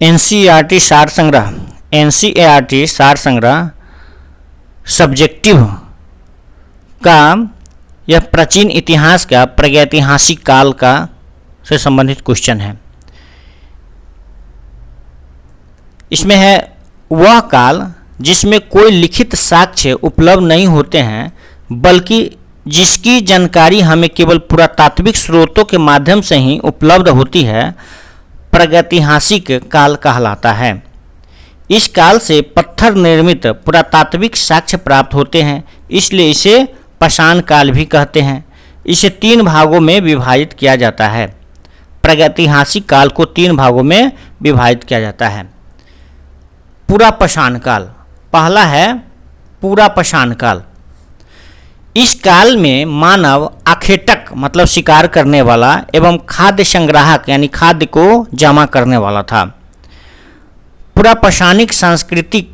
NCERT सार संग्रह, NCERT सार संग्रह सब्जेक्टिव का यह प्राचीन इतिहास का प्रागैतिहासिक काल का से संबंधित क्वेश्चन है। इसमें है वह काल जिसमें कोई लिखित साक्ष्य उपलब्ध नहीं होते हैं, बल्कि जिसकी जानकारी हमें केवल पुरातात्विक स्रोतों के माध्यम से ही उपलब्ध होती है, प्रागैतिहासिक काल कहलाता है। इस काल से पत्थर निर्मित पुरातात्विक साक्ष्य प्राप्त होते हैं, इसलिए इसे पाषाण काल भी कहते हैं। इसे 3 भागों में विभाजित किया जाता है। प्रागैतिहासिक काल को 3 भागों में विभाजित किया जाता है। पूरा पाषाण काल, पहला है पूरा पाषाण काल। इस काल में मानव आखेटक मतलब शिकार करने वाला एवं खाद्य संग्राहक यानी खाद्य को जमा करने वाला था। पूरा पाषाणिक सांस्कृतिक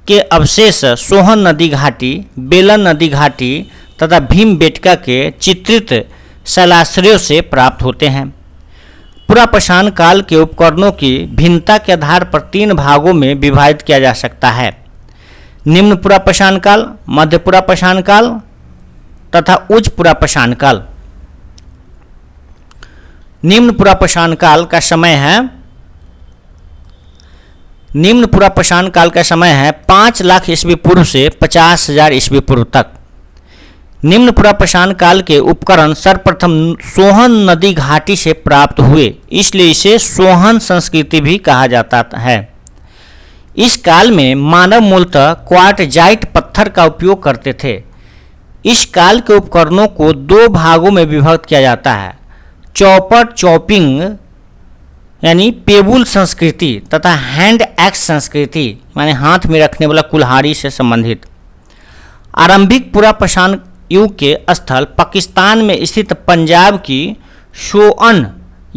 के अवशेष सोहन नदी घाटी, बेलन नदी घाटी तथा भीमबेटका के चित्रित शैलाश्रयों से प्राप्त होते हैं। पूरा पाषाण काल के उपकरणों की भिन्नता के आधार पर 3 भागों में विभाजित किया जा सकता है। निम्न पूरा पाषाण काल, मध्य पूरा पाषाण काल तथा उच्च पूरा पाषाण काल। निम्न पूरा पाषाण काल का समय है 5 लाख ईस्वी पूर्व से 50,000 ईस्वी पूर्व तक। निम्न पूरा पाषाण काल के उपकरण सर्वप्रथम सोहन नदी घाटी से प्राप्त हुए, इसलिए इसे सोहन संस्कृति भी कहा जाता है। इस काल में मानव मूलतः क्वार्टजाइट पत्थर का उपयोग करते थे। इस काल के उपकरणों को 2 भागों में विभक्त किया जाता है, चौपट चॉपिंग यानी पेबुल संस्कृति तथा हैंड एक्स संस्कृति माने हाथ में रखने वाला कुल्हाड़ी से संबंधित। आरंभिक पूरा पाषाण युग के स्थल पाकिस्तान में स्थित पंजाब की सोअन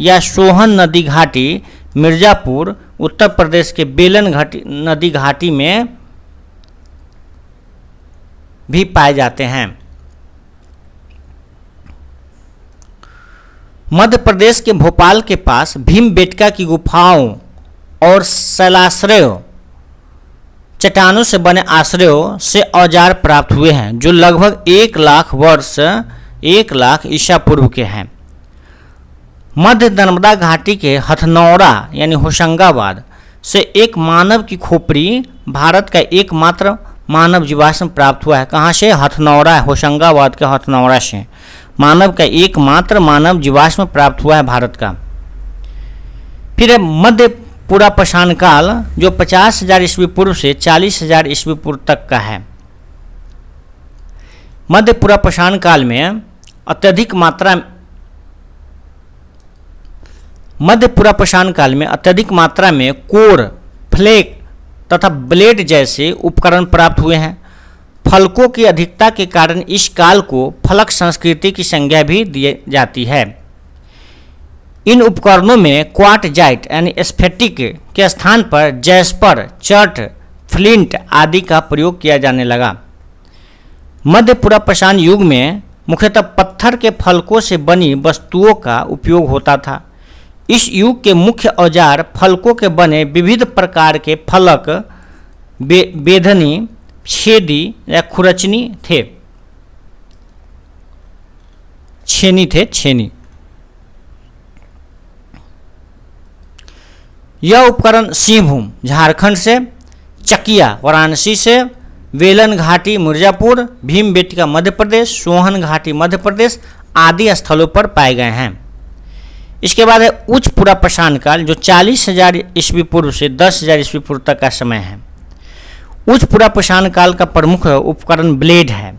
या सोहन नदी घाटी, मिर्ज़ापुर, उत्तर प्रदेश के बेलन नदी घाटी में भी पाए जाते हैं। मध्य प्रदेश के भोपाल के पास भीमबेटका की गुफाओं और शैलाश्रयों, चट्टानों से बने आश्रयों से औजार प्राप्त हुए हैं, जो लगभग 1 लाख वर्ष 1 लाख ईसा पूर्व के हैं। मध्य नर्मदा घाटी के हथनौरा यानी होशंगाबाद से एक मानव की खोपड़ी भारत का एकमात्र मानव जीवाश्म प्राप्त हुआ है। कहाँ से? हथनौरा, होशंगाबाद के हथनौरा से मानव का एकमात्र मानव जीवाश्म प्राप्त हुआ है भारत का। फिर है मध्य पूरा पाषाण काल, जो 50,000 ईस्वी पूर्व से 40,000 ईस्वी पूर्व तक का है। मध्य पूरा पाषाण काल में अत्यधिक मात्रा में कोर, फ्लेक तथा ब्लेड जैसे उपकरण प्राप्त हुए हैं। फलकों की अधिकता के कारण इस काल को फलक संस्कृति की संज्ञा भी दी जाती है। इन उपकरणों में क्वार्टजाइट यानी स्फटिक के स्थान पर जैस्पर, चर्ट, फ्लिंट आदि का प्रयोग किया जाने लगा। मध्य पूरा पाषाण युग में मुख्यतः पत्थर के फलकों से बनी वस्तुओं का उपयोग होता था। इस युग के मुख्य औजार फलकों के बने विविध प्रकार के फलक, बेधनी, छेदी या खुरचनी थे। छेनी। यह उपकरण सिंहभूम झारखंड से, चकिया वाराणसी से, वेलन घाटी मिर्जापुर, भीमबेटका मध्य प्रदेश, सोहन घाटी मध्य प्रदेश आदि स्थलों पर पाए गए हैं। इसके बाद है उच्च पूरा पाषाण काल, जो 40,000 ईस्वी पूर्व से 10,000 ईस्वी पूर्व तक का समय है। उच्च पूरा पाषाण काल का प्रमुख उपकरण ब्लेड है।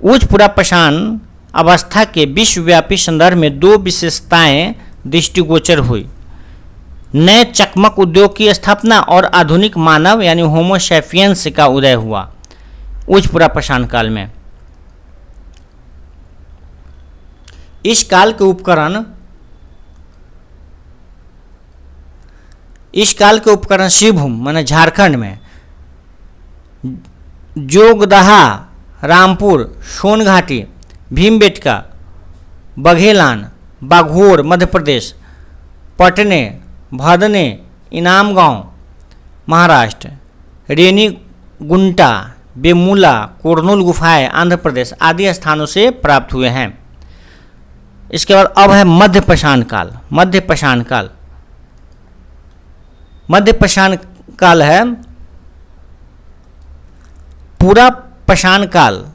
उच्च पूरा पाषाण अवस्था के विश्वव्यापी संदर्भ में 2 विशेषताएं दृष्टिगोचर हुई। नए चकमक उद्योग की स्थापना और आधुनिक मानव यानी होमो सैपियंस का उदय हुआ उच्च पूरा पाषाण काल में। इस काल के उपकरण सिंहभूम माने झारखंड में, जोगदहा, रामपुर, सोनघाटी, भीमबेटका, बघेलान, बाघोर मध्य प्रदेश, पटने, भदने, इनाम गांव महाराष्ट्र, रेनीगुंटा, वेमुला, कुरनूल गुफाएं आंध्र प्रदेश आदि स्थानों से प्राप्त हुए हैं। इसके बाद अब है मध्य पाषाण काल। मध्य पाषाण काल, मध्य पाषाण काल है पूरा पाषाण काल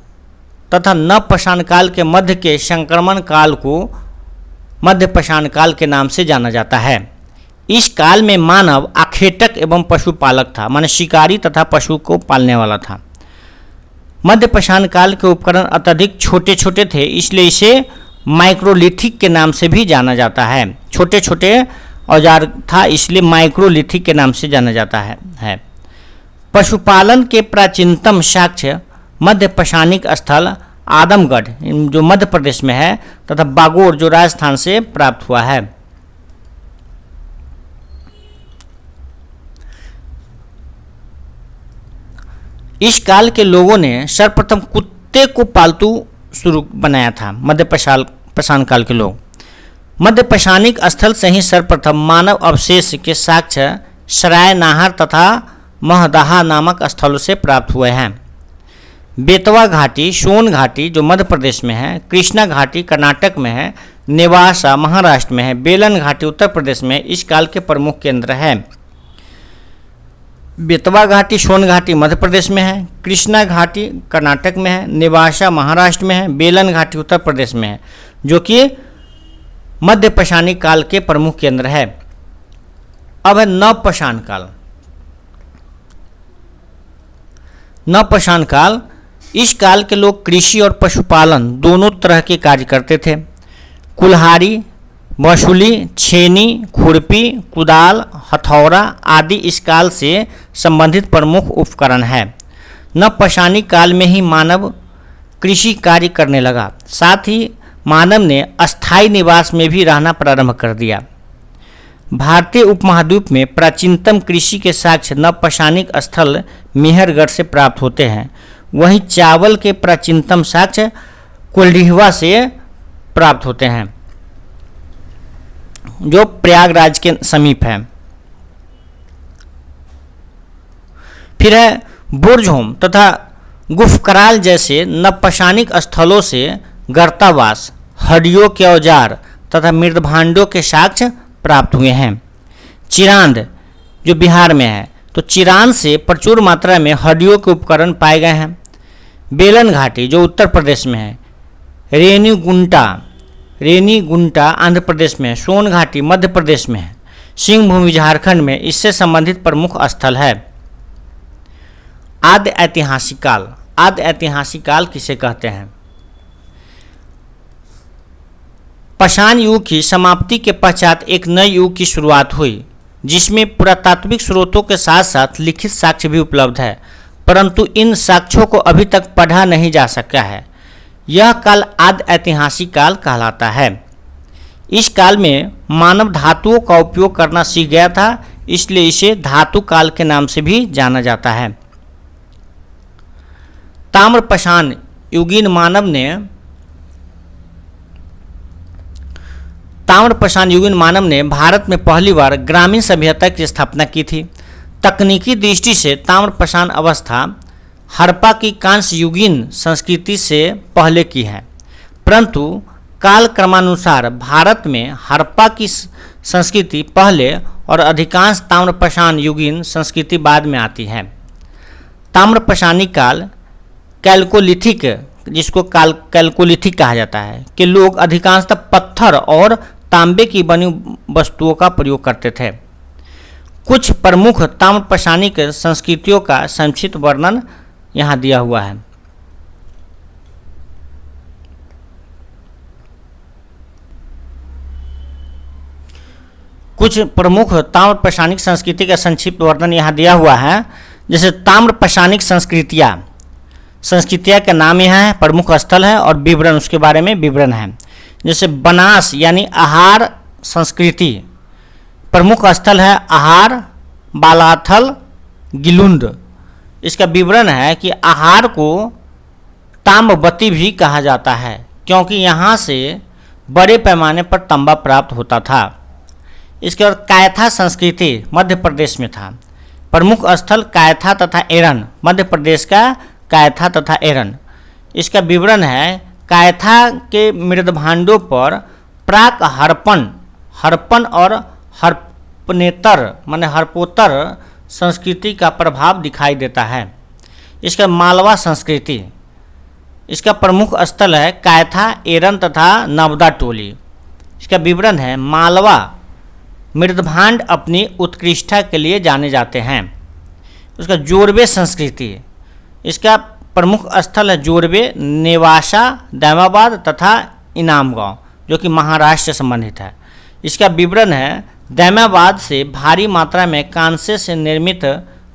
तथा नव पाषाण काल के मध्य के संक्रमण काल को मध्य पाषाण काल के नाम से जाना जाता है। इस काल में मानव आखेटक एवं पशुपालक था, माने शिकारी तथा पशु को पालने वाला था। मध्य पाषाण काल के उपकरण अत्यधिक छोटे छोटे थे, इसलिए इसे माइक्रोलिथिक के नाम से भी जाना जाता है। छोटे छोटे औजार था, इसलिए माइक्रोलिथिक के नाम से जाना जाता है। पशुपालन के प्राचीनतम साक्ष्य मध्य पाषाणिक स्थल आदमगढ़ जो मध्य प्रदेश में है तथा बागोर जो राजस्थान से प्राप्त हुआ है। इस काल के लोगों ने सर्वप्रथम कुत्ते को पालतू शुरू बनाया था। मध्य पाषाण काल के लोग मध्य पाषाणिक स्थल से ही सर्वप्रथम मानव अवशेष के साक्ष्य सराय नाहर तथा महदाहा नामक स्थलों से प्राप्त हुए हैं। बेतवा घाटी, सोन घाटी जो मध्य प्रदेश में है, कृष्णा घाटी कर्नाटक में है, नेवासा महाराष्ट्र में है, बेलन घाटी उत्तर प्रदेश में इस काल के प्रमुख केंद्र है। बेतवा घाटी, सोन घाटी मध्य प्रदेश में है, कृष्णा घाटी कर्नाटक में है, नेवासा महाराष्ट्र में है, बेलन घाटी उत्तर प्रदेश में है, जो कि मध्य पाषाणिक काल के प्रमुख केंद्र है। अब है नव पाषाण काल। नव पाषाण काल, इस काल के लोग कृषि और पशुपालन दोनों तरह के कार्य करते थे। कुल्हाड़ी, वसूली, छेनी, खुरपी, कुदाल, हथौड़ा आदि इस काल से संबंधित प्रमुख उपकरण है। नव पाषाणिक काल में ही मानव कृषि कार्य करने लगा, साथ ही मानव ने अस्थायी निवास में भी रहना प्रारंभ कर दिया। भारतीय उपमहाद्वीप में प्राचीनतम कृषि के साक्ष्य नव पाषाणिक स्थल मेहरगढ़ से प्राप्त होते हैं। वहीं चावल के प्राचीनतम साक्ष्य कोल्डिहवा से प्राप्त होते हैं, जो प्रयागराज के समीप है। फिर है बुर्जहोम तथा गुफकराल जैसे नवपाषाणिक स्थलों से गर्तावास, हड्डियों के औजार तथा मृदभांडों के साक्ष्य प्राप्त हुए हैं। चिरांद जो बिहार में है, तो चिरांद से प्रचुर मात्रा में हड्डियों के उपकरण पाए गए हैं। बेलन घाटी जो उत्तर प्रदेश में है, रेनीगुंटा आंध्र प्रदेश में है, सोन घाटी मध्य प्रदेश में है, सिंहभूमि झारखंड में इससे संबंधित प्रमुख स्थल है। आद्य ऐतिहासिक काल। आद्य ऐतिहासिक काल किसे कहते हैं? पाषाण युग की समाप्ति के पश्चात एक नए युग की शुरुआत हुई, जिसमें पुरातात्विक स्रोतों के साथ साथ लिखित साक्ष्य भी उपलब्ध है, परंतु इन साक्ष्यों को अभी तक पढ़ा नहीं जा सका है। यह काल आद्य ऐतिहासिक काल कहलाता है। इस काल में मानव धातुओं का उपयोग करना सीख गया था, इसलिए इसे धातु काल के नाम से भी जाना जाता है। ताम्रपाषाण युगीन मानव ने भारत में पहली बार ग्रामीण सभ्यता की स्थापना की थी। तकनीकी दृष्टि से ताम्रपाषाण अवस्था हड़प्पा की कांस्य युगीन संस्कृति से पहले की है, परंतु काल क्रमानुसार भारत में हड़प्पा की संस्कृति पहले और अधिकांश ताम्रपाषाण युगीन संस्कृति बाद में आती है। ताम्रपाषाणी काल कैल्कोलिथिक, जिसको कैल्कोलिथिक कहा जाता है, के लोग अधिकांशतः पत्थर और तांबे की बनी वस्तुओं का प्रयोग करते थे। कुछ प्रमुख ताम्रपाषाणिक संस्कृतियों का संक्षिप्त वर्णन यहाँ दिया हुआ है। कुछ प्रमुख ताम्रपाषाणिक संस्कृति का संक्षिप्त वर्णन यहाँ दिया हुआ है। जैसे ताम्रपाषाणिक संस्कृतियाँ का नाम यहाँ है, प्रमुख स्थल है और विवरण, उसके बारे में विवरण है। जैसे बनास यानी आहार संस्कृति, प्रमुख स्थल है आहार, बालाथल, गिलुंड। इसका विवरण है कि आहार को ताम्रवती भी कहा जाता है, क्योंकि यहाँ से बड़े पैमाने पर तांबा प्राप्त होता था। इसके बाद कायथा संस्कृति मध्य प्रदेश में था। प्रमुख स्थल कायथा तथा एरन, मध्य प्रदेश का कायथा तथा एरन। इसका विवरण है, कायथा के मृदभांडों पर प्राक हड़प्पन और हड़प्पनेतर माने हड़प्पोत्तर संस्कृति का प्रभाव दिखाई देता है। इसका मालवा संस्कृति, इसका प्रमुख स्थल है कायथा, एरन तथा नवदा टोली। इसका विवरण है, मालवा मृदभांड अपनी उत्कृष्टता के लिए जाने जाते हैं। उसका जोरबे संस्कृति, इसका प्रमुख स्थल है जोरबे, नेवासा, दैमाबाद तथा इनामगांव, जो कि महाराष्ट्र से संबंधित है। इसका विवरण है, दैमाबाद से भारी मात्रा में कांसे से निर्मित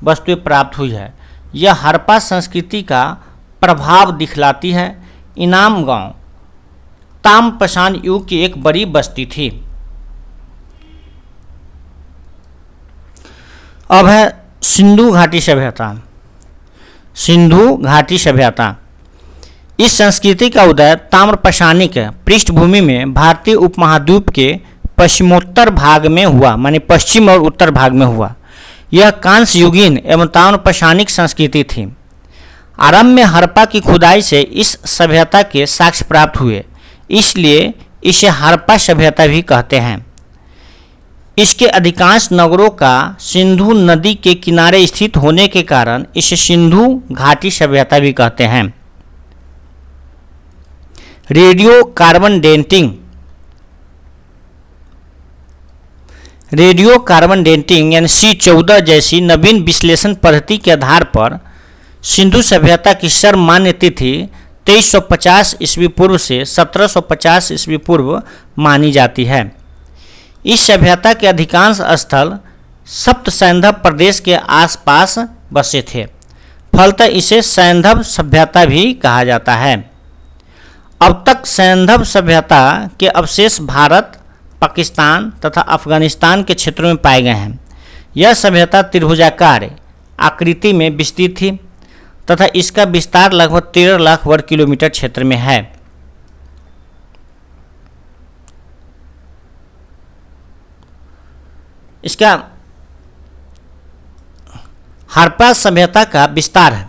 वस्तुएं प्राप्त हुई है। यह हड़प्पा संस्कृति का प्रभाव दिखलाती है। इनामगांव ताम्रपाषाण युग की एक बड़ी बस्ती थी। अब है सिंधु घाटी सभ्यता। सिंधु घाटी सभ्यता, इस संस्कृति का उदय ताम्रपाषाणिक पृष्ठभूमि में भारतीय उपमहाद्वीप के पश्चिमोत्तर भाग में हुआ, माने पश्चिम और उत्तर भाग में हुआ। यह कांस्य युगीन एवं ताम्रपाषाणिक संस्कृति थी। आरंभ में हड़प्पा की खुदाई से इस सभ्यता के साक्ष्य प्राप्त हुए, इसलिए इसे हड़प्पा सभ्यता भी कहते हैं। इसके अधिकांश नगरों का सिंधु नदी के किनारे स्थित होने के कारण इसे सिंधु घाटी सभ्यता भी कहते हैं। रेडियो कार्बन डेटिंग यानी C14 जैसी नवीन विश्लेषण पद्धति के आधार पर सिंधु सभ्यता की सर्वमान्य तिथि 2350 ईस्वी पूर्व से 1750 ईस्वी पूर्व मानी जाती है। इस सभ्यता के अधिकांश स्थल सप्त सैंधव प्रदेश के आसपास बसे थे, फलतः इसे सैंधव सभ्यता भी कहा जाता है। अब तक सैंधव सभ्यता के अवशेष भारत, पाकिस्तान तथा अफगानिस्तान के क्षेत्रों में पाए गए हैं। यह सभ्यता त्रिभुजाकार आकृति में विस्तृत थी तथा इसका विस्तार लगभग 13 लाख वर्ग किलोमीटर क्षेत्र में है। इसका हड़प्पा सभ्यता का विस्तार है,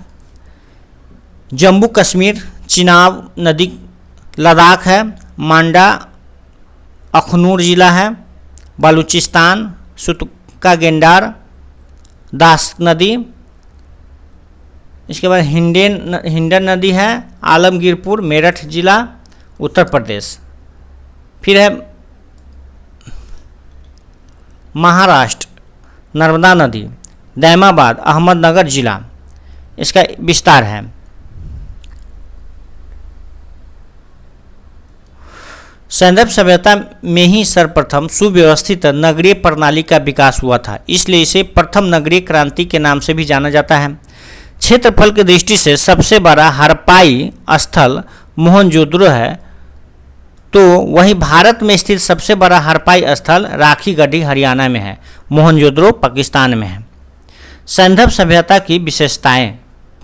जम्मू कश्मीर, चिनाब नदी, लद्दाख है, मांडा अखनूर जिला है, बलूचिस्तान, सुतका गेंडार, दास नदी। इसके बाद हिंडन नदी है, आलमगीरपुर, मेरठ जिला, उत्तर प्रदेश। फिर है महाराष्ट्र, नर्मदा नदी, दैमाबाद, अहमदनगर जिला, इसका विस्तार है। सैंधव सभ्यता में ही सर्वप्रथम सुव्यवस्थित नगरीय प्रणाली का विकास हुआ था, इसलिए इसे प्रथम नगरीय क्रांति के नाम से भी जाना जाता है। क्षेत्रफल की दृष्टि से सबसे बड़ा हड़प्पाई स्थल मोहनजोदड़ो है, तो वहीं भारत में स्थित सबसे बड़ा हड़प्पाई स्थल राखीगढ़ी हरियाणा में है, मोहनजोदड़ो पाकिस्तान में है। सैंधव सभ्यता की विशेषताएं,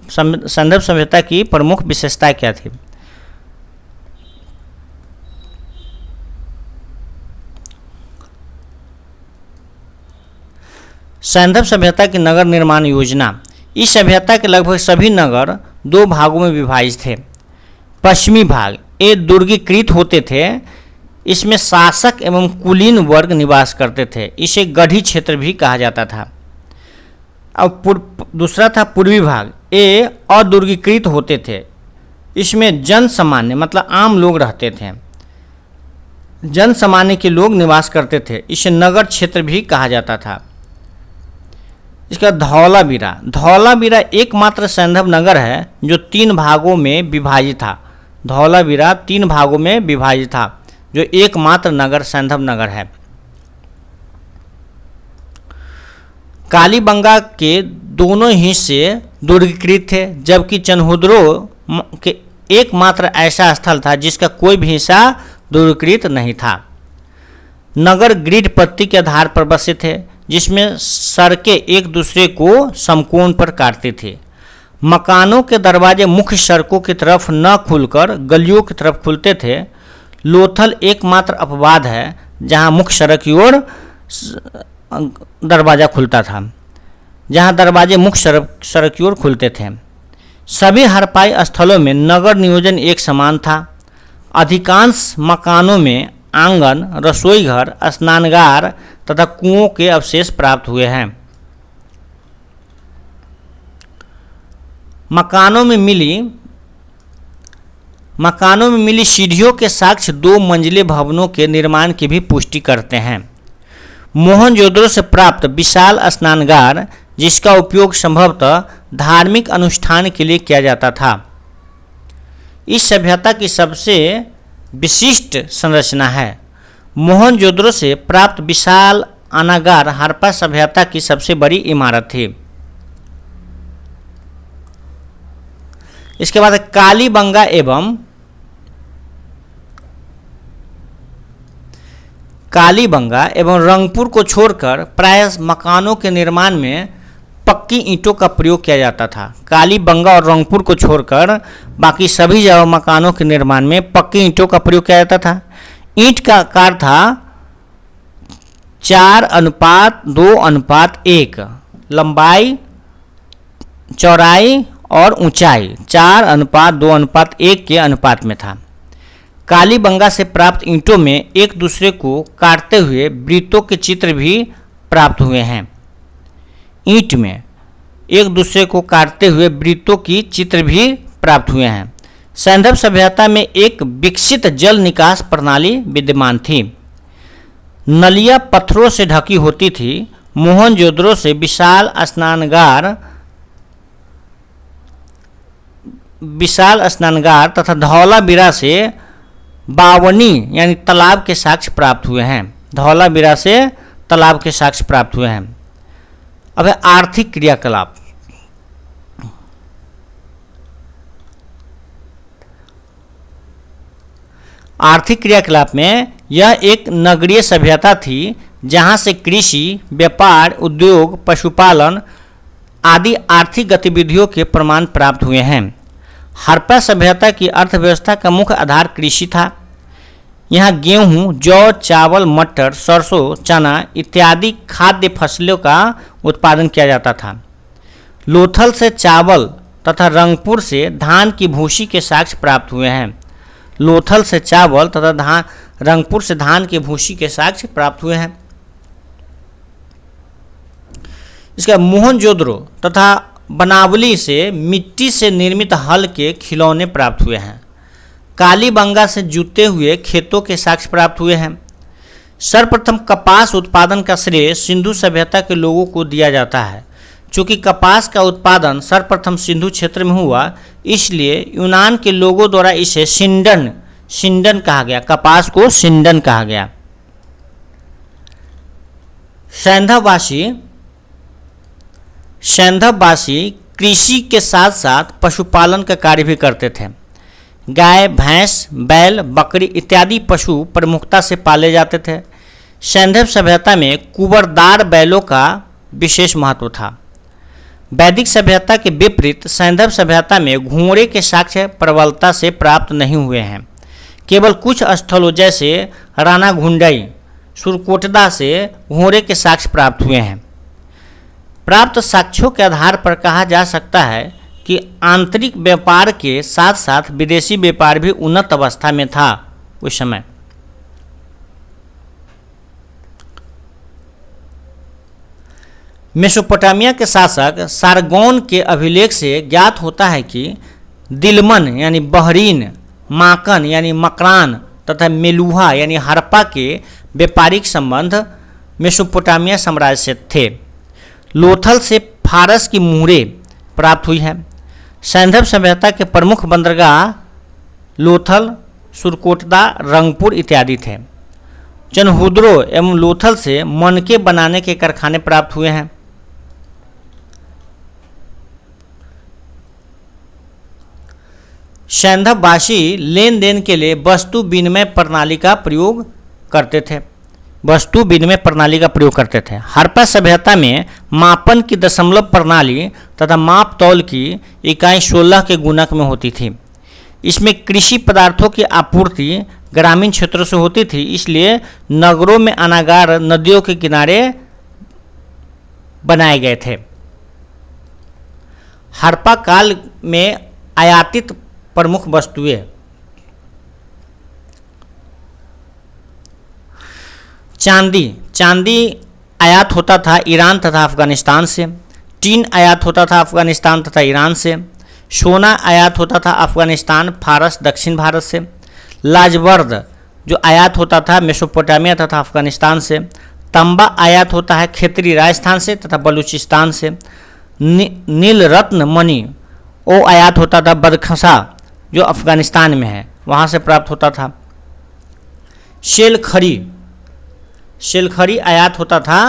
सैंधव सभ्यता की प्रमुख विशेषताएं क्या थी? सैंधव सभ्यता की नगर निर्माण योजना। इस सभ्यता के लगभग सभी नगर दो भागों में विभाजित थे। पश्चिमी भाग ये दुर्गीकृत होते थे, इसमें शासक एवं कुलीन वर्ग निवास करते थे, इसे गढ़ी क्षेत्र भी कहा जाता था। अब दूसरा था पूर्वी भाग, ये अदुर्गीकृत होते थे, इसमें जन सामान्य मतलब आम लोग रहते थे, जन सामान्य के लोग निवास करते थे, इसे नगर क्षेत्र भी कहा जाता था। इसका धौलावीरा एकमात्र सैंधव नगर है जो 3 भागों में विभाजित था। धौलावीरा 3 भागों में विभाजित था, जो एकमात्र नगर सैंधव नगर है। कालीबंगा के दोनों हिस्से दुर्गीकृत थे, जबकि चन्हुद्रो के एकमात्र ऐसा स्थल था जिसका कोई भी हिस्सा दुर्गीकृत नहीं था। नगर ग्रिड पट्टी के आधार पर बसे थे, जिसमें सड़कें एक दूसरे को समकोण पर काटते थे। मकानों के दरवाजे मुख्य सड़कों की तरफ न खुलकर गलियों की तरफ खुलते थे। लोथल एकमात्र अपवाद है जहां मुख्य सड़क की ओर दरवाज़ा खुलता था, जहाँ दरवाजे मुख्य सड़क की ओर खुलते थे। सभी हड़पाई स्थलों में नगर नियोजन एक समान था। अधिकांश मकानों में आंगन, रसोई घर, स्नानगार तथा कुओं के अवशेष प्राप्त हुए हैं। मकानों में मिली सीढ़ियों के साक्ष्य 2 मंजिले भवनों के निर्माण की भी पुष्टि करते हैं। मोहनजोदड़ो से प्राप्त विशाल स्नानगार, जिसका उपयोग संभवतः धार्मिक अनुष्ठान के लिए किया जाता था, इस सभ्यता की सबसे विशिष्ट संरचना है। मोहनजोदड़ो से प्राप्त विशाल अनागार हड़प्पा सभ्यता की सबसे बड़ी इमारत थी। इसके बाद कालीबंगा एवं रंगपुर को छोड़कर प्रायः मकानों के निर्माण में पक्की ईंटों का प्रयोग किया जाता था। कालीबंगा और रंगपुर को छोड़कर बाकी सभी जगह मकानों के निर्माण में पक्की ईंटों का प्रयोग किया जाता था। ईंट का आकार था 4:2:1, लंबाई, चौड़ाई और ऊंचाई 4:2:1 के अनुपात में था। कालीबंगा से प्राप्त ईंटों में एक दूसरे को काटते हुए वृत्तों के चित्र भी प्राप्त हुए हैं। ईंट में एक दूसरे को काटते हुए वृत्तों की चित्र भी प्राप्त हुए हैं। सैंधव सभ्यता में एक विकसित जल निकास प्रणाली विद्यमान थी। नलियाँ पत्थरों से ढकी होती थी। मोहनजोदड़ो से विशाल स्नानगार तथा धौलावीरा से बावनी यानी तालाब के साक्ष्य प्राप्त हुए हैं। धौलावीरा से तालाब के साक्ष्य प्राप्त हुए हैं। अब है आर्थिक क्रियाकलाप। आर्थिक क्रियाकलाप में यह एक नगरीय सभ्यता थी, जहां से कृषि, व्यापार, उद्योग, पशुपालन आदि आर्थिक गतिविधियों के प्रमाण प्राप्त हुए हैं। हड़प्पा सभ्यता की अर्थव्यवस्था का मुख्य आधार कृषि था। यहाँ गेहूँ, जौ, चावल, मटर, सरसों, चना इत्यादि खाद्य फसलों का उत्पादन किया जाता था। लोथल से चावल तथा रंगपुर से धान की भूसी के साक्ष्य प्राप्त हुए हैं। लोथल से चावल तथा रंगपुर से धान की भूसी के साक्ष्य प्राप्त हुए हैं। इसका मोहनजोदड़ो तथा बनावली से मिट्टी से निर्मित हल के खिलौने प्राप्त हुए हैं। कालीबंगा से जुते हुए खेतों के साक्ष्य प्राप्त हुए हैं। सर्वप्रथम कपास उत्पादन का श्रेय सिंधु सभ्यता के लोगों को दिया जाता है। चूँकि कपास का उत्पादन सर्वप्रथम सिंधु क्षेत्र में हुआ, इसलिए यूनान के लोगों द्वारा इसे सिंडन कहा गया। कपास को सिंडन कहा गया। सैंधववासी कृषि के साथ साथ पशुपालन का कार्य भी करते थे। गाय, भैंस, बैल, बकरी इत्यादि पशु प्रमुखता से पाले जाते थे। सैंधव सभ्यता में कुंवरदार बैलों का विशेष महत्व था। वैदिक सभ्यता के विपरीत सैंधव सभ्यता में घोड़े के साक्ष्य प्रबलता से प्राप्त नहीं हुए हैं। केवल कुछ स्थलों जैसे रानाघुंडई, सुरकोटदा से घोड़े के साक्ष्य प्राप्त हुए हैं। प्राप्त साक्ष्यों के आधार पर कहा जा सकता है कि आंतरिक व्यापार के साथ साथ विदेशी व्यापार भी उन्नत अवस्था में था उस समय। मेसोपोटामिया के शासक सारगोन के अभिलेख से ज्ञात होता है कि दिलमन यानी बहरीन, माकन यानी मकरान तथा मेलुहा यानी हड़प्पा के व्यापारिक संबंध मेसोपोटामिया साम्राज्य से थे। लोथल से फारस की मुहरें प्राप्त हुई है। सैंधव सभ्यता के प्रमुख बंदरगाह लोथल, सुरकोटदा, रंगपुर इत्यादि थे। चनहुद्रो एवं लोथल से मनके बनाने के कारखाने प्राप्त हुए हैं। सैंधववासी लेन देन के लिए वस्तु विनिमय प्रणाली का प्रयोग करते थे। हड़प्पा सभ्यता में मापन की दशमलव प्रणाली तथा माप तौल की इकाई 16 के गुणक में होती थी। इसमें कृषि पदार्थों की आपूर्ति ग्रामीण क्षेत्रों से होती थी, इसलिए नगरों में अनागार नदियों के किनारे बनाए गए थे। हड़प्पा काल में आयातित प्रमुख वस्तुएं: चांदी आयात होता था ईरान तथा अफगानिस्तान से। टीन आयात होता था अफगानिस्तान तथा ईरान से। सोना आयात होता था अफगानिस्तान, फारस, दक्षिण भारत से। लाजवर्द जो आयात होता था मेसोपोटामिया तथा अफगानिस्तान से। तांबा आयात होता है क्षेत्रीय राजस्थान से तथा बलूचिस्तान से। नील रत्न मणि वो आयात होता था बदखसा जो अफगानिस्तान में है, वहाँ से प्राप्त होता था। शेलखड़ी आयात होता था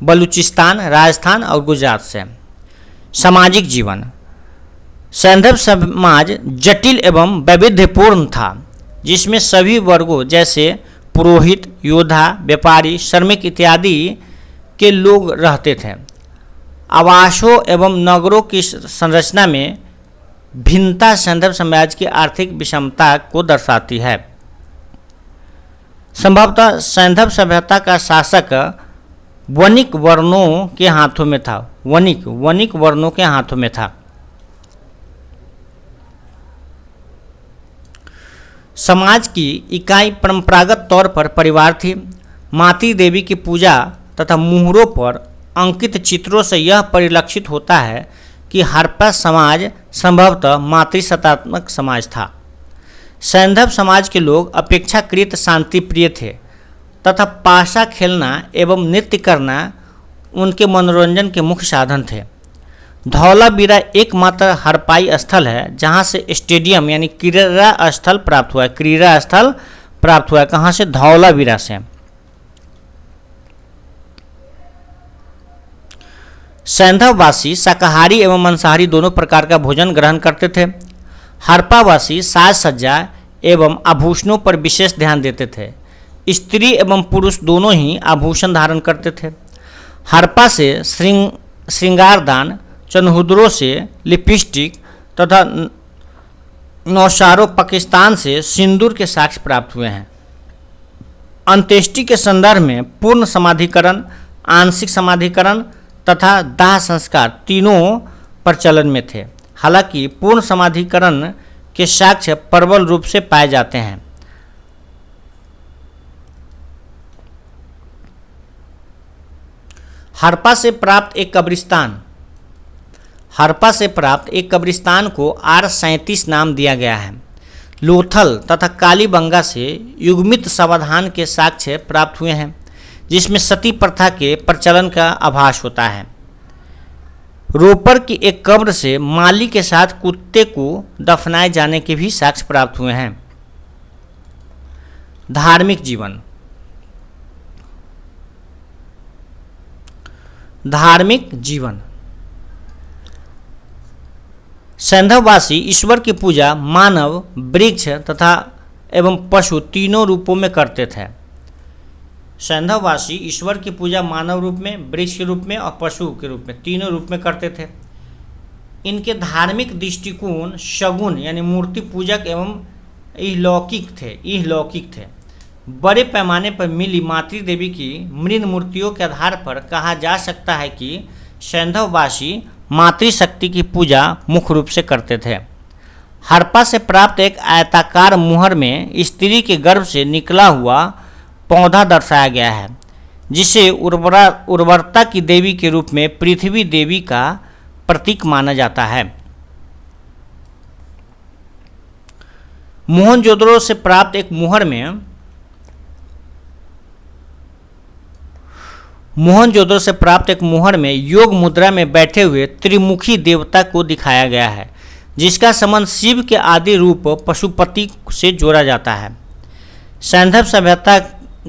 बलूचिस्तान, राजस्थान और गुजरात से। सामाजिक जीवन: सैंधव समाज जटिल एवं वैविध्यपूर्ण था, जिसमें सभी वर्गों जैसे पुरोहित, योद्धा, व्यापारी, श्रमिक इत्यादि के लोग रहते थे। आवासों एवं नगरों की संरचना में भिन्नता सैंधव समाज की आर्थिक विषमता को दर्शाती है। संभवतः सैंधव सभ्यता का शासक वणिक वर्णों के हाथों में था। वणिक वर्णों के हाथों में था। समाज की इकाई परंपरागत तौर पर परिवार थी। मातृ देवी की पूजा तथा मुहरों पर अंकित चित्रों से यह परिलक्षित होता है कि हड़प्पा समाज संभवतः मातृसत्तात्मक समाज था। सैंधव समाज के लोग अपेक्षाकृत शांतिप्रिय थे तथा पाशा खेलना एवं नृत्य करना उनके मनोरंजन के मुख्य साधन थे। धौलावीरा एकमात्र हड़प्पाई स्थल है जहां से स्टेडियम यानी क्रीड़ा स्थल प्राप्त हुआ है। कहाँ से? धौलावीरा से। सैंधववासी शाकाहारी एवं मांसाहारी दोनों प्रकार का भोजन ग्रहण करते थे। हड़प्पावासी साज सज्जा एवं आभूषणों पर विशेष ध्यान देते थे। स्त्री एवं पुरुष दोनों ही आभूषण धारण करते थे। हड़प्पा से श्रृंगारदान, चन्हुदरों से लिपस्टिक तथा नौशारों पाकिस्तान से सिंदूर के साक्ष्य प्राप्त हुए हैं। अंत्येष्टि के संदर्भ में पूर्ण समाधिकरण, आंशिक समाधिकरण तथा दाह संस्कार तीनों प्रचलन में थे। हालांकि पूर्ण समाधिकरण के साक्ष्य प्रबल रूप से पाए जाते हैं। हड़प्पा से प्राप्त एक कब्रिस्तान को R37 नाम दिया गया है। लोथल तथा कालीबंगा से युग्मित समाधान के साक्ष्य प्राप्त हुए हैं, जिसमें सती प्रथा के प्रचलन का आभास होता है। रोपर की एक कब्र से माली के साथ कुत्ते को दफनाए जाने के भी साक्ष्य प्राप्त हुए हैं। धार्मिक जीवन सैंधववासी ईश्वर की पूजा मानव, वृक्ष तथा एवं पशु तीनों रूपों में करते थे। सैंधववासी ईश्वर की पूजा मानव रूप में, वृक्ष के रूप में और पशु के रूप में तीनों रूप में करते थे। इनके धार्मिक दृष्टिकोण शगुन यानी मूर्ति पूजक एवं इहलौकिक थे। बड़े पैमाने पर मिली मातृ देवी की मृद मूर्तियों के आधार पर कहा जा सकता है कि सैंधववासी मातृशक्ति की पूजा मुख्य रूप से करते थे। हड़प्पा से प्राप्त एक आयताकार मुहर में स्त्री के गर्भ से निकला हुआ पौधा दर्शाया गया है, जिसे उर्वरता की देवी के रूप में पृथ्वी देवी का प्रतीक माना जाता है। मोहनजोदड़ो से प्राप्त एक मुहर में योग मुद्रा में बैठे हुए त्रिमुखी देवता को दिखाया गया है, जिसका संबंध शिव के आदि रूप पशुपति से जोड़ा जाता है। सैंधव सभ्यता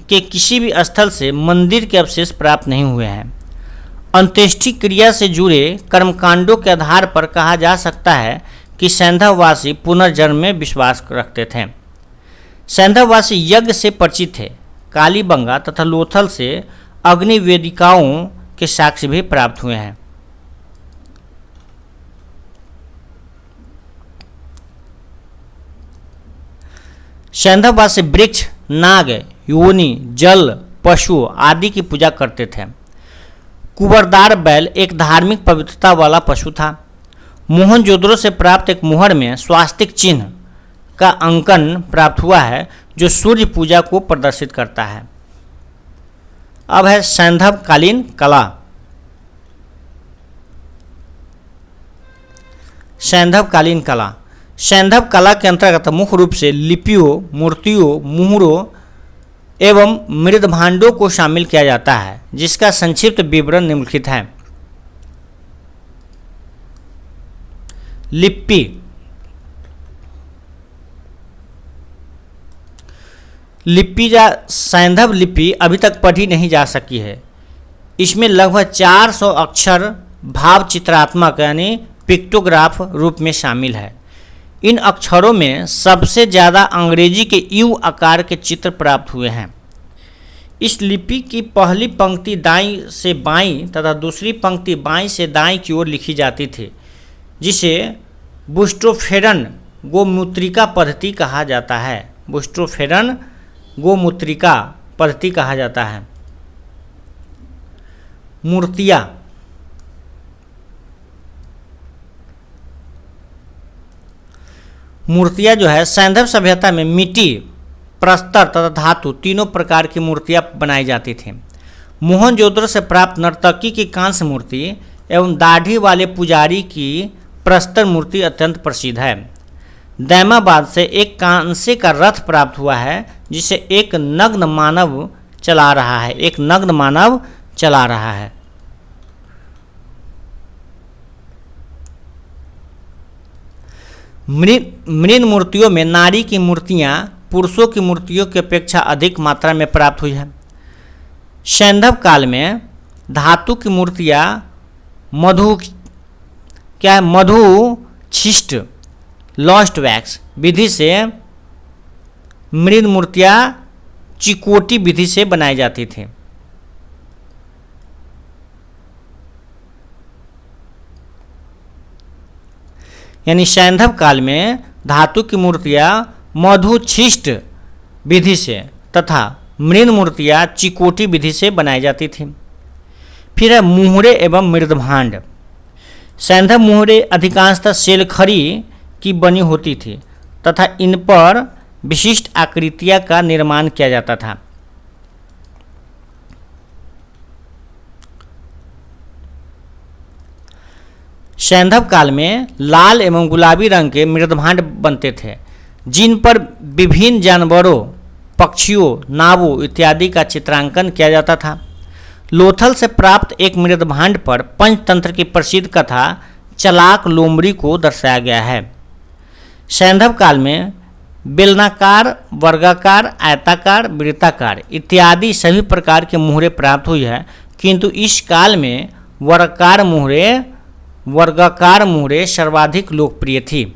के किसी भी स्थल से मंदिर के अवशेष प्राप्त नहीं हुए हैं। अंत्येष्टि क्रिया से जुड़े कर्मकांडों के आधार पर कहा जा सकता है कि सैंधववासी पुनर्जन्म में विश्वास रखते थे। सैंधववासी यज्ञ से परिचित थे। कालीबंगा तथा लोथल से अग्नि वेदिकाओं के साक्ष्य भी प्राप्त हुए हैं। सैंधववाद से वृक्ष, नाग, योनि, जल, पशु आदि की पूजा करते थे। कुबरदार बैल एक धार्मिक पवित्रता वाला पशु था। मोहनजोदड़ो से प्राप्त एक मुहर में स्वास्तिक चिन्ह का अंकन प्राप्त हुआ है जो सूर्य पूजा को प्रदर्शित करता है। अब है सैंधवकालीन कला। सैंधवकालीन कला, सैंधव कला के अंतर्गत मुख्य रूप से लिपियों, मूर्तियों, मुहरों एवं मृदभांडों को शामिल किया जाता है, जिसका संक्षिप्त विवरण निम्नलिखित है। लिपि, लिपि या सैंधव लिपि अभी तक पढ़ी नहीं जा सकी है। इसमें लगभग 400 अक्षर भाव चित्रात्मक यानी पिक्टोग्राफ रूप में शामिल है। इन अक्षरों में सबसे ज़्यादा अंग्रेजी के यू आकार के चित्र प्राप्त हुए हैं। इस लिपि की पहली पंक्ति दाईं से बाईं तथा दूसरी पंक्ति बाईं से दाईं की ओर लिखी जाती थी, जिसे बुस्टोफेरन गोमूत्रिका पद्धति कहा जाता है। बुस्टोफेरन गोमूत्रिका पद्धति कहा जाता है। मूर्तियाँ, मूर्तियाँ जो है सैंधव सभ्यता में मिट्टी, प्रस्तर तथा धातु तीनों प्रकार की मूर्तियाँ बनाई जाती थीं। मोहनजोदड़ो से प्राप्त नर्तकी की कांस्य मूर्ति एवं दाढ़ी वाले पुजारी की प्रस्तर मूर्ति अत्यंत प्रसिद्ध है। दैमाबाद से एक कांसे का रथ प्राप्त हुआ है जिसे एक नग्न मानव चला रहा है। एक नग्न मानव चला रहा है। मृण मूर्तियों में नारी की मूर्तियां पुरुषों की मूर्तियों की अपेक्षा अधिक मात्रा में प्राप्त हुई है। सैंधव काल में धातु की मूर्तियां मधुछिष्ट लॉस्ट वैक्स विधि से, मृण मूर्तियां चिकोटी विधि से बनाई जाती थी। यानी सैंधव काल में धातु की मूर्तियां मधुछिष्ट विधि से तथा मृण मूर्तियां चिकोटी विधि से बनाई जाती थी। फिर है मुहरे एवं मृदभांड। सैंधव मुहरे अधिकांशतः शेलखड़ी की बनी होती थी तथा इन पर विशिष्ट आकृतियां का निर्माण किया जाता था। सैंधव काल में लाल एवं गुलाबी रंग के मृदभांड बनते थे, जिन पर विभिन्न जानवरों, पक्षियों, नावों इत्यादि का चित्रांकन किया जाता था। लोथल से प्राप्त एक मृदभांड पर पंचतंत्र की प्रसिद्ध कथा चलाक लोमड़ी को दर्शाया गया है। सैंधव काल में बेलनाकार, वर्गाकार, आयताकार, वृत्ताकार इत्यादि सभी प्रकार के मुहरे प्राप्त हुई है, किंतु इस काल में वर्गाकार मुहरे सर्वाधिक लोकप्रिय थी।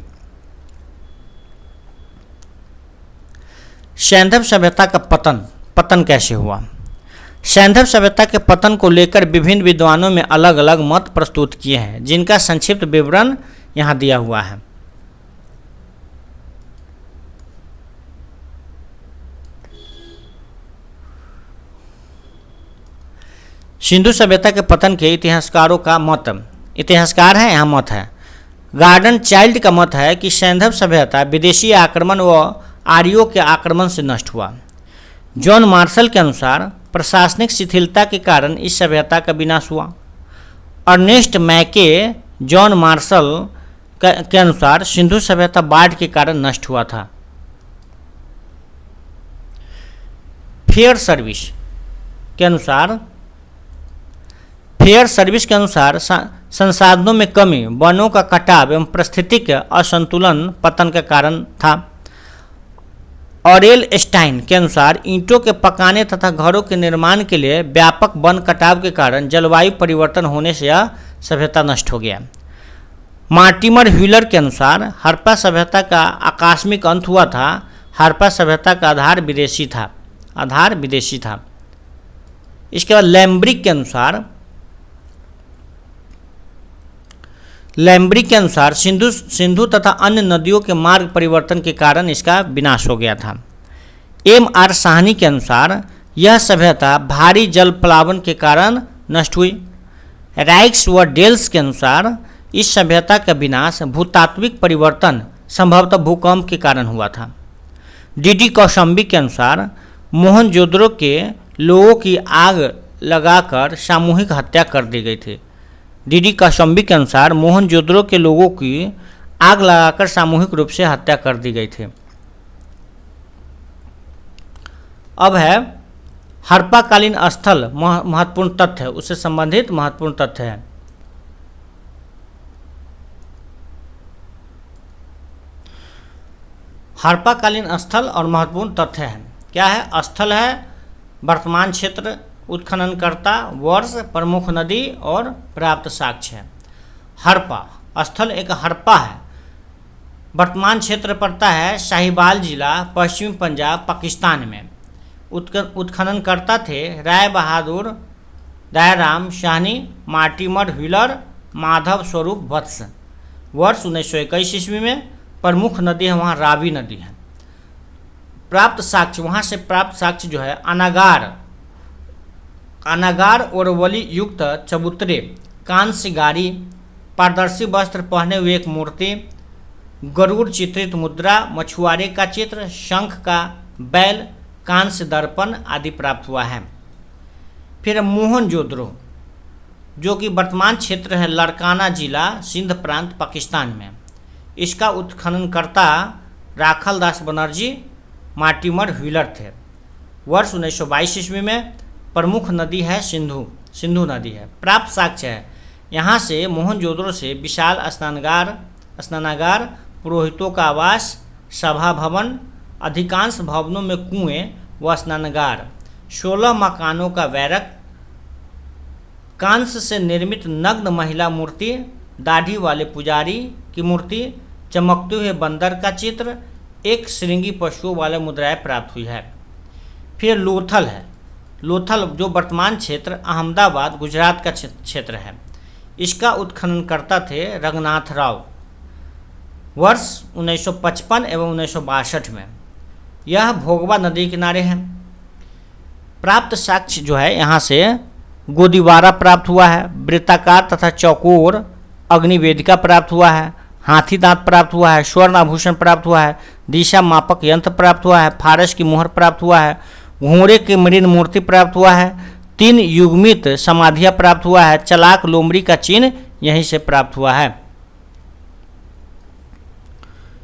सैंधव सभ्यता का पतन कैसे हुआ? सैंधव सभ्यता के पतन को लेकर विभिन्न विद्वानों में अलग अलग मत प्रस्तुत किए हैं, जिनका संक्षिप्त विवरण यहाँ दिया हुआ है। सिंधु सभ्यता के पतन के इतिहासकारों का मत, इतिहासकार है यहाँ मत है। गार्डन चाइल्ड का मत है कि सैंधव सभ्यता विदेशी आक्रमण व आर्यों के आक्रमण से नष्ट हुआ। जॉन मार्शल के अनुसार प्रशासनिक शिथिलता के कारण इस सभ्यता का विनाश हुआ। अर्नेस्ट मैके जॉन मार्शल के अनुसार सिंधु सभ्यता बाढ़ के कारण नष्ट हुआ था। फेयर सर्विस के अनुसार संसाधनों में कमी, वनों का कटाव एवं पारिस्थितिक असंतुलन पतन का कारण था। ऑरेल स्टाइन के अनुसार ईंटों के पकाने तथा घरों के निर्माण के लिए व्यापक वन कटाव के कारण जलवायु परिवर्तन होने से यह सभ्यता नष्ट हो गया। मार्टिमर व्हीलर के अनुसार हड़प्पा सभ्यता का आकस्मिक अंत हुआ था। हड़प्पा सभ्यता का आधार विदेशी था। इसके बाद लैम्ब्रिक के अनुसार सिंधु तथा अन्य नदियों के मार्ग परिवर्तन के कारण इसका विनाश हो गया था। M.R. साहनी के अनुसार यह सभ्यता भारी जल प्लावन के कारण नष्ट हुई। राइक्स व डेल्स के अनुसार इस सभ्यता का विनाश भूतात्विक परिवर्तन संभवतः भूकंप के कारण हुआ था। D.D. कौशाम्बी के अनुसार मोहनजोदड़ो के लोगों की आग लगाकर सामूहिक हत्या कर दी गई थी। D.D. कौशाम्बी के अनुसार मोहनजोदड़ो के लोगों की आग लगाकर सामूहिक रूप से हत्या कर दी गई थी। अब है हड़प्पाकालीन स्थल महत्वपूर्ण तथ्य, उससे संबंधित महत्वपूर्ण तथ्य है। हड़प्पाकालीन स्थल और महत्वपूर्ण तथ्य है। क्या है? स्थल है वर्तमान क्षेत्र, उत्खननकर्ता, वर्ष, प्रमुख नदी और प्राप्त साक्ष्य है। हड़प्पा स्थल एक हड़प्पा है। वर्तमान क्षेत्र पड़ता है साहिवाल जिला, पश्चिमी पंजाब, पाकिस्तान में। उत्खननकर्ता थे राय बहादुर, दयाराम साहनी, मार्टिमर व्हीलर, माधव स्वरूप वत्स। वर्ष 1921 ईस्वी में। प्रमुख नदी है वहाँ रावी नदी है। प्राप्त साक्ष्य, वहाँ से प्राप्त साक्ष्य जो है अनागार ओरवली युक्त चबूतरे, कांस्य गाड़ी, पारदर्शी वस्त्र पहने हुए एक मूर्ति, गरुड़ चित्रित मुद्रा, मछुआरे का चित्र, शंख का बैल, कांस्य दर्पण आदि प्राप्त हुआ है। फिर मोहनजोदड़ो जो कि वर्तमान क्षेत्र है लाड़काना जिला, सिंध प्रांत, पाकिस्तान में। इसका उत्खननकर्ता राखल दास बनर्जी, मार्टिमर व्हीलर थे। वर्ष 1922 ईस्वी में। प्रमुख नदी है सिंधु नदी है। प्राप्त साक्ष्य है यहाँ से मोहनजोदड़ो से विशाल स्नानागार, पुरोहितों का आवास, सभा भवन, अधिकांश भवनों में कुएं व स्नानागार, 16 मकानों का बैरक, कांस्य से निर्मित नग्न महिला मूर्ति, दाढ़ी वाले पुजारी की मूर्ति, चमकते हुए बंदर का चित्र, एक श्रृंगी पशुओं वाले मुद्राएं प्राप्त हुई है। फिर लोथल है। लोथल जो वर्तमान क्षेत्र अहमदाबाद, गुजरात का क्षेत्र है। इसका उत्खननकर्ता थे रंगनाथ राव। वर्ष 1955 एवं 1962 में। यह भोगवा नदी किनारे है। प्राप्त साक्ष्य जो है यहाँ से गोदीवारा प्राप्त हुआ है, वृत्ताकार तथा चौकोर अग्निवेदिका प्राप्त हुआ है, हाथी दांत प्राप्त हुआ है, स्वर्ण आभूषण प्राप्त हुआ है, दिशा मापक यंत्र प्राप्त हुआ है, फारस की मोहर प्राप्त हुआ है, घोड़े की मृण मूर्ति प्राप्त हुआ है, 3 युग्मित समाधियां प्राप्त हुआ है, चलाक लोमड़ी का चिन्ह यहीं से प्राप्त हुआ है।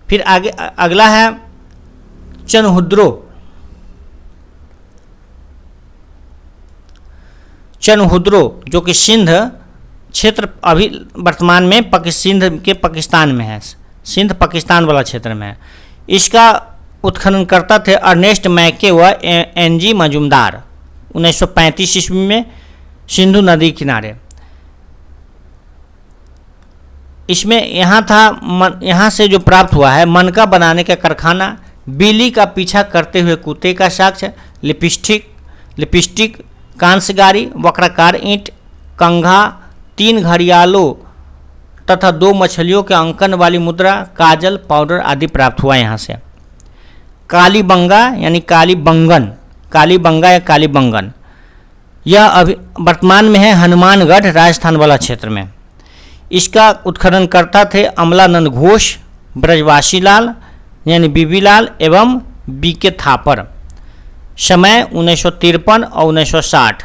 फिर आगे अगला है चनहुद्रो जो कि सिंध क्षेत्र अभी वर्तमान में सिंध के पाकिस्तान में है। सिंध पाकिस्तान वाला क्षेत्र में है। इसका उत्खननकर्ता थे अर्नेस्ट मैके व एनजी मजुमदार। 1935 ईस्वी में। सिंधु नदी किनारे। इसमें यहाँ से जो प्राप्त हुआ है मनका बनाने का कारखाना, बिल्ली का पीछा करते हुए कुत्ते का साक्ष्य, लिपस्टिक, कांस्य गाड़ी, वक्राकार ईंट, कंघा, 3 घड़ियालों तथा 2 मछलियों के अंकन वाली मुद्रा, काजल, पाउडर आदि प्राप्त हुआ यहाँ से। कालीबंगा यानी कालीबंगा या कालीबंगन, यह अभी वर्तमान में है हनुमानगढ़, राजस्थान वाला क्षेत्र में। इसका उत्खननकर्ता थे अमलानंद घोष, ब्रजवासी लाल यानी बीबी लाल एवं बीके थापर। समय 1953 और 1960।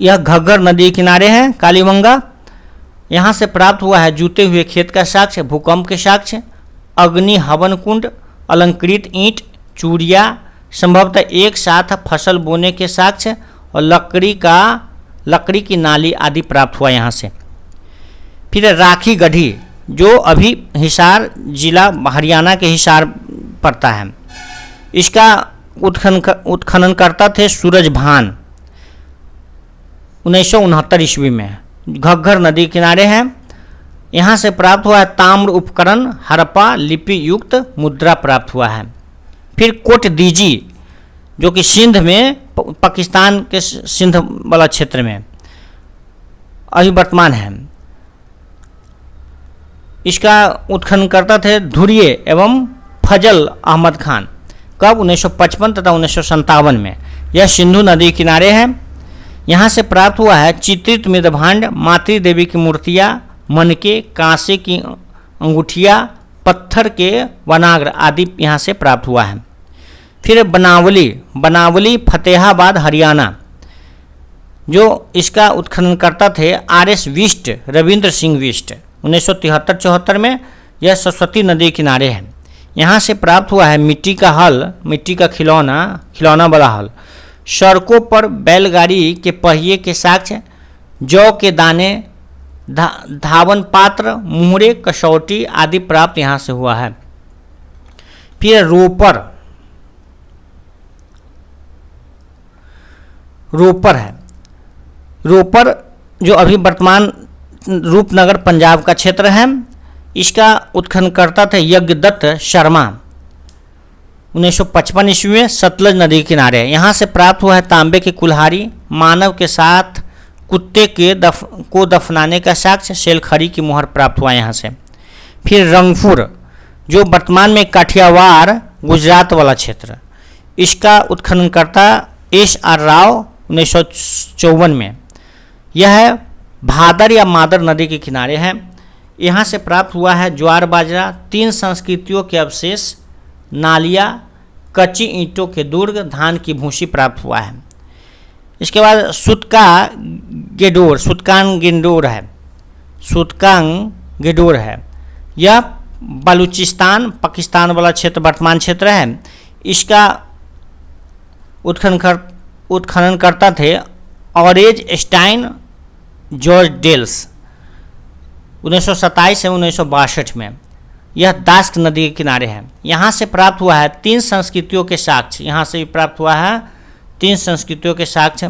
यह घग्गर नदी किनारे है कालीबंगा। यहाँ से प्राप्त हुआ है जूते हुए खेत का साक्ष्य, भूकंप के साक्ष्य, अग्नि हवन कुंड, अलंकृत ईंट, चूड़िया, संभवतः एक साथ फसल बोने के साक्ष्य और लकड़ी की नाली आदि प्राप्त हुआ यहाँ से। फिर राखी गढ़ी जो अभी हिसार जिला हरियाणा के हिसार पड़ता है। इसका उत्खननकर्ता थे सूरज भान। 1969 ईस्वी में। घग्गर नदी किनारे है। यहाँ से प्राप्त हुआ है ताम्र उपकरण, हड़प्पा लिपि युक्त मुद्रा प्राप्त हुआ है। फिर कोट दीजी जो कि सिंध में, पाकिस्तान के सिंध वाला क्षेत्र में अभी वर्तमान है। इसका उत्खननकर्ता थे धुरिये एवं फजल अहमद खान। कब? 1955 तथा 1957 में। यह सिंधु नदी किनारे है। यहाँ से प्राप्त हुआ है चित्रित मृदभांड, मातृ देवी की मूर्तियाँ, मनके, कांसे की अंगूठियाँ, पत्थर के वनाग्र आदि यहाँ से प्राप्त हुआ है। फिर बनावली फतेहाबाद हरियाणा, जो इसका उत्खननकर्ता थे RS विष्ट, रविंद्र सिंह विष्ट, 1973-74 में। यह सरस्वती नदी किनारे है। यहाँ से प्राप्त हुआ है मिट्टी का हल, मिट्टी का खिलौना वाला हल, सड़कों पर बैलगाड़ी के पहिए के साक्ष्य, जौ के दाने, धावन पात्र, मुहरे, कसौटी आदि प्राप्त यहाँ से हुआ है। फिर रोपर है। रोपर जो अभी वर्तमान रूपनगर पंजाब का क्षेत्र है, इसका उत्खननकर्ता थे यज्ञदत्त शर्मा, 1955 ईस्वी में, सतलज नदी किनारे। यहाँ से प्राप्त हुआ है तांबे की कुल्हाड़ी, मानव के साथ कुत्ते को दफनाने का साक्ष्य, शेलखड़ी की मुहर प्राप्त हुआ यहाँ से। फिर रंगपुर, जो वर्तमान में काठियावाड़ गुजरात वाला क्षेत्र, इसका उत्खननकर्ता SR राव, 1954 में। यह भादर या मादर नदी के किनारे है। यहाँ से प्राप्त हुआ है ज्वार बाजरा, 3 संस्कृतियों के अवशेष, नालियाँ, कच्ची ईंटों के दुर्ग, धान की भूसी प्राप्त हुआ है। इसके बाद सुतकांग गेडोर है। यह बलूचिस्तान पाकिस्तान वाला क्षेत्र वर्तमान क्षेत्र है। इसका उत्खननकर्ता थे ऑरेज स्टाइन जॉर्ज डेल्स, 1927 से 1962 में। यह दास्क नदी के किनारे है। यहाँ से प्राप्त हुआ है 3 संस्कृतियों के साक्ष्य। यहाँ से भी प्राप्त हुआ है 3 संस्कृतियों के साक्ष्य,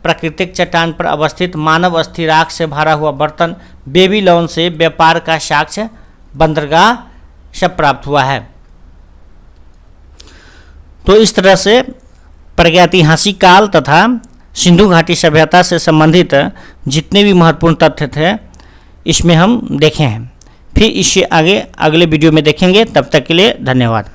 प्राकृतिक चट्टान पर अवस्थित मानव अस्थि राख से भरा हुआ बर्तन, बेबीलोन से व्यापार का साक्ष्य, बंदरगाह सब प्राप्त हुआ है। तो इस तरह से प्रागैतिहासिक काल तथा सिंधु घाटी सभ्यता से संबंधित जितने भी महत्वपूर्ण तथ्य थे इसमें हम देखे हैं। फिर इससे आगे अगले वीडियो में देखेंगे। तब तक के लिए धन्यवाद।